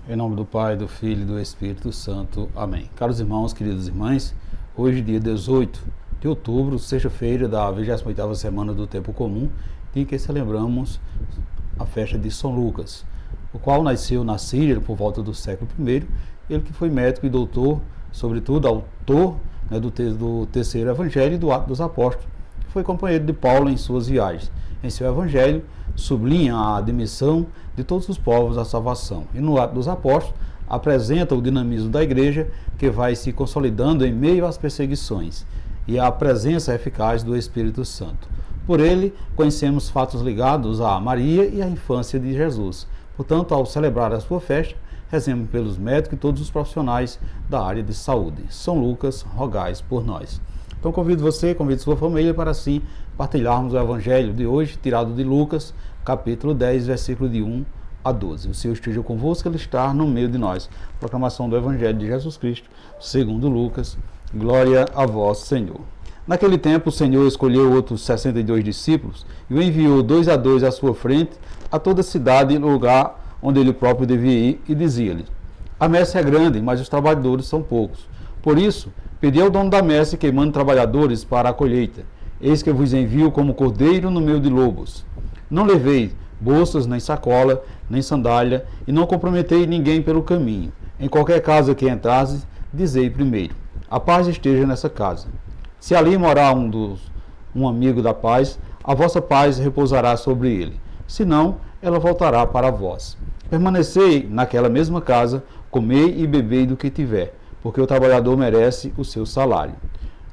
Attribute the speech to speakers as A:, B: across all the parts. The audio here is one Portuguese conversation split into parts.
A: Em nome do Pai, do Filho e do Espírito Santo. Amém. Caros irmãos, queridas irmãs, hoje, dia 18 de outubro, sexta-feira da 28ª semana do Tempo Comum, em que celebramos a festa de São Lucas, o qual nasceu na Síria por volta do século I, ele que foi médico e doutor, sobretudo autor do terceiro evangelho e do Atos dos Apóstolos, que foi companheiro de Paulo em suas viagens. Em seu evangelho, sublinha a admissão de todos os povos à salvação. E no Atos dos Apóstolos, apresenta o dinamismo da igreja que vai se consolidando em meio às perseguições e a presença eficaz do Espírito Santo. Por ele, conhecemos fatos ligados a Maria e à infância de Jesus. Portanto, ao celebrar a sua festa, rezemos pelos médicos e todos os profissionais da área de saúde. São Lucas, rogais por nós. Então convido sua família para assim partilharmos o evangelho de hoje, tirado de Lucas, capítulo 10, versículo de 1 a 12. O Senhor esteja convosco, Ele está no meio de nós. Proclamação do evangelho de Jesus Cristo, segundo Lucas. Glória a vós, Senhor. Naquele tempo, o Senhor escolheu outros 62 discípulos e o enviou 2 a 2 à sua frente a toda a cidade e lugar onde ele próprio devia ir, e dizia-lhes: a messe é grande, mas os trabalhadores são poucos. Por isso, pedi ao dono da messe que mande trabalhadores para a colheita. Eis que vos envio como cordeiro no meio de lobos. Não levei bolsas, nem sacola, nem sandália, e não comprometei ninguém pelo caminho. Em qualquer casa que entrasse, dizei primeiro: a paz esteja nessa casa. Se ali morar um amigo da paz, a vossa paz repousará sobre ele. Se não, ela voltará para vós. Permanecei naquela mesma casa, comei e bebei do que tiver, porque o trabalhador merece o seu salário.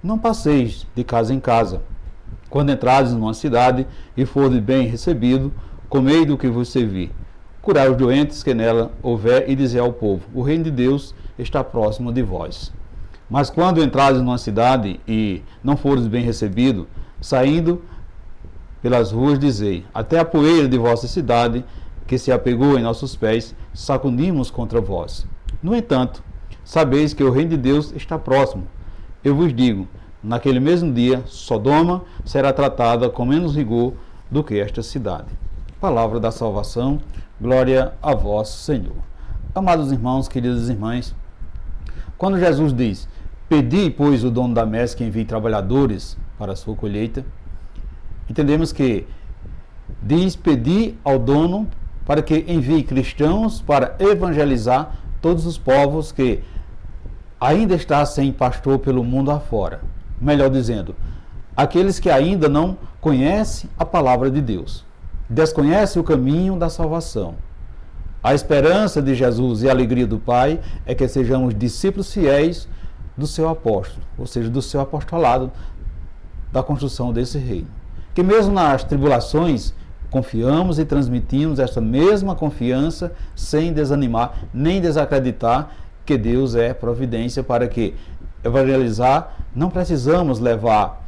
A: Não passeis de casa em casa. Quando entrardes numa cidade e fordes bem recebido, comei do que vos servir. Curai os doentes que nela houver e dizei ao povo: o reino de Deus está próximo de vós. Mas quando entrardes numa cidade e não fordes bem recebido, saindo pelas ruas, dizei: até a poeira de vossa cidade, que se apegou em nossos pés, sacudimos contra vós. No entanto, sabeis que o reino de Deus está próximo. Eu vos digo, naquele mesmo dia, Sodoma será tratada com menos rigor do que esta cidade. Palavra da salvação, glória a vós, Senhor. Amados irmãos, queridas irmãs, quando Jesus diz: pedi, pois, o dono da messe que envie trabalhadores para a sua colheita, entendemos que diz pedir ao dono para que envie cristãos para evangelizar todos os povos que ainda está sem pastor pelo mundo afora. Melhor dizendo, aqueles que ainda não conhecem a palavra de Deus, desconhecem o caminho da salvação. A esperança de Jesus e a alegria do Pai é que sejamos discípulos fiéis do seu apóstolo, ou seja, do seu apostolado, da construção desse reino. Que mesmo nas tribulações, confiamos e transmitimos essa mesma confiança sem desanimar nem desacreditar que Deus é providência para que evangelizar não precisamos levar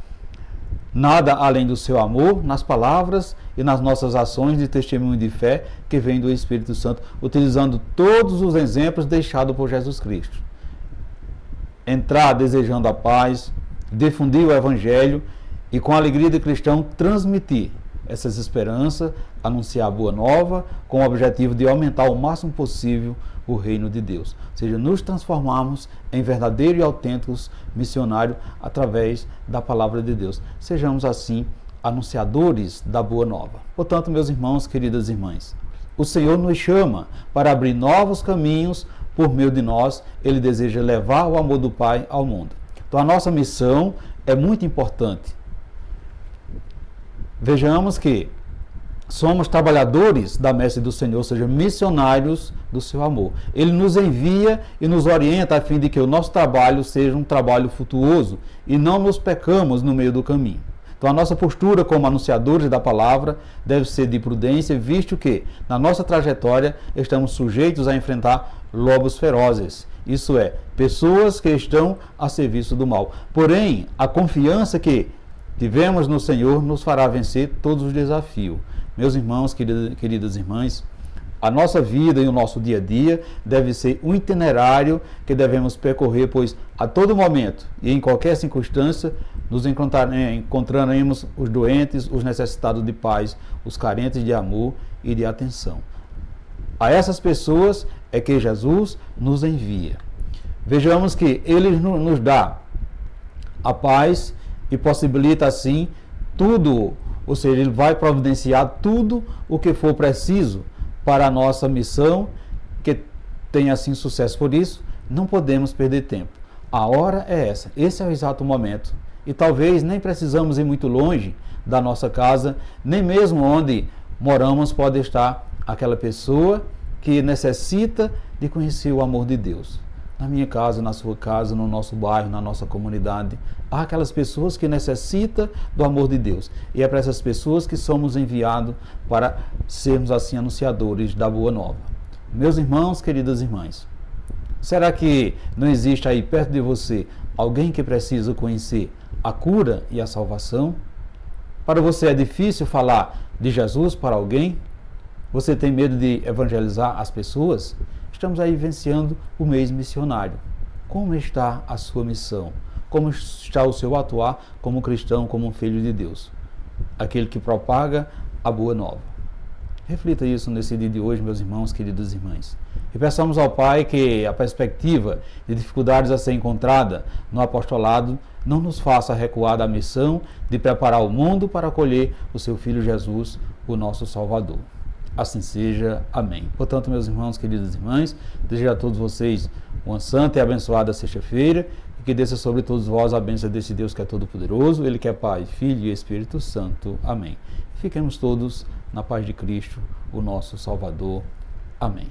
A: nada além do seu amor nas palavras e nas nossas ações de testemunho de fé que vem do Espírito Santo, utilizando todos os exemplos deixados por Jesus Cristo. Entrar desejando a paz, difundir o Evangelho e com a alegria de cristão transmitir essas esperanças, anunciar a boa nova com o objetivo de aumentar o máximo possível o reino de Deus. Ou seja, nos transformarmos em verdadeiros e autênticos missionários através da palavra de Deus. Sejamos assim anunciadores da boa nova. Portanto, meus irmãos, queridas irmãs, o Senhor nos chama para abrir novos caminhos por meio de nós. Ele deseja levar o amor do Pai ao mundo. Então a nossa missão é muito importante. Vejamos que somos trabalhadores da messe do Senhor, ou seja, missionários do seu amor. Ele nos envia e nos orienta a fim de que o nosso trabalho seja um trabalho frutuoso e não nos pecamos no meio do caminho. Então a nossa postura como anunciadores da palavra deve ser de prudência, visto que na nossa trajetória estamos sujeitos a enfrentar lobos ferozes. Isso é, pessoas que estão a serviço do mal. Porém, a confiança que tivemos no Senhor nos fará vencer todos os desafios. Meus irmãos, queridas irmãs, a nossa vida e o nosso dia a dia deve ser um itinerário que devemos percorrer, pois a todo momento e em qualquer circunstância nos encontraremos os doentes, os necessitados de paz, os carentes de amor e de atenção. A essas pessoas é que Jesus nos envia. Vejamos que ele nos dá a paz e possibilita assim tudo, ou seja, ele vai providenciar tudo o que for preciso para a nossa missão, que tenha assim sucesso. Por isso, não podemos perder tempo. A hora é essa, esse é o exato momento. E talvez nem precisamos ir muito longe da nossa casa, nem mesmo onde moramos pode estar aquela pessoa que necessita de conhecer o amor de Deus. Na minha casa, na sua casa, no nosso bairro, na nossa comunidade, há aquelas pessoas que necessitam do amor de Deus. E é para essas pessoas que somos enviados para sermos assim anunciadores da boa nova. Meus irmãos, queridas irmãs, será que não existe aí perto de você alguém que precisa conhecer a cura e a salvação? Para você é difícil falar de Jesus para alguém? Você tem medo de evangelizar as pessoas? Estamos aí vivenciando o mês missionário. Como está a sua missão? Como está o seu atuar como cristão, como um filho de Deus? Aquele que propaga a boa nova. Reflita isso nesse dia de hoje, meus irmãos, queridas irmãs. E peçamos ao Pai que a perspectiva de dificuldades a ser encontrada no apostolado não nos faça recuar da missão de preparar o mundo para acolher o seu Filho Jesus, o nosso Salvador. Assim seja. Amém. Portanto, meus irmãos, queridas irmãs, desejo a todos vocês uma santa e abençoada sexta-feira e que desça sobre todos vós a bênção desse Deus que é todo-poderoso, Ele que é Pai, Filho e Espírito Santo. Amém. Fiquemos todos na paz de Cristo, o nosso Salvador. Amém.